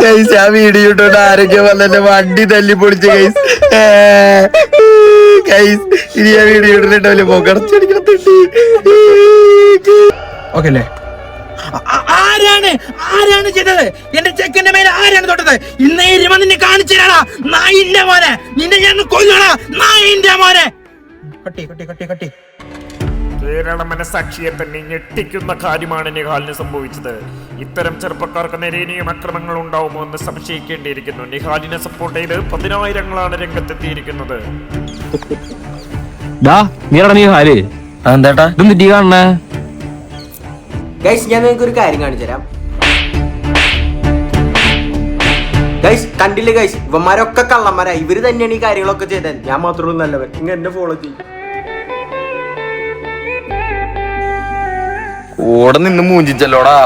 Guys ആ video ഇട്ടോണ്ട് ആരൊക്കെ വന്നെ വണ്ടി തല്ലി പൊളിച്ച് ഗൈസ്. ഗൈസ് ഇനി ആ വീഡിയോ ഇട്ടിട്ടുണ്ടാവില്ലേ മുഖടച്ചടിക്കണത്തുണ്ട്. ഓക്കെ അല്ലേ? ആരാണ് ചെയ്തത്? എന്റെ ചെക്കന്റെ മേലെ ആരാണ് തൊട്ടത്? ഇന്ന് നിന്നെ കാണിച്ചു തരാടാ നായിന്റെ മോനെ. നിന്നെ ഞാൻ കൊല്ലണ നായിന്റെ മോനെ. കട്ടി കേരള മനസാക്ഷിയെ തന്നെ ഞെട്ടിക്കുന്ന കാര്യമാണ് നിഹാലിന് സംഭവിച്ചത്. ഇത്തരം ചെറുപ്പക്കാർക്ക് നേരെ ഇനിയും അക്രമങ്ങൾ ഉണ്ടാവുമോ എന്ന് സംശയിക്കേണ്ടിയിരിക്കുന്നു. നിഹാലിനെ സപ്പോർട്ട് ചെയ്ത് 10,000-ങ്ങളാണ് രംഗത്തെത്തിയിരിക്കുന്നത്. എന്താട്ടാ കാണണേ? ഗൈസ് ഞാൻ നിങ്ങൾക്ക് ഒരു കാര്യം കാണിച്ചു തരാം. ഗൈസ് കണ്ടില്ലേ ഗൈസ്, ഇവന്മാരൊക്കെ കള്ളന്മാരാ. ഇവര് തന്നെയാണ് ഈ കാര്യങ്ങളൊക്കെ ചെയ്തത്. ഞാൻ മാത്രമല്ല നല്ലവൻ. നിങ്ങൾ എന്നെ ഫോളോ ചെയ്യും. കൂടെ നിന്ന് മൂഞ്ചിച്ചല്ലോടാ.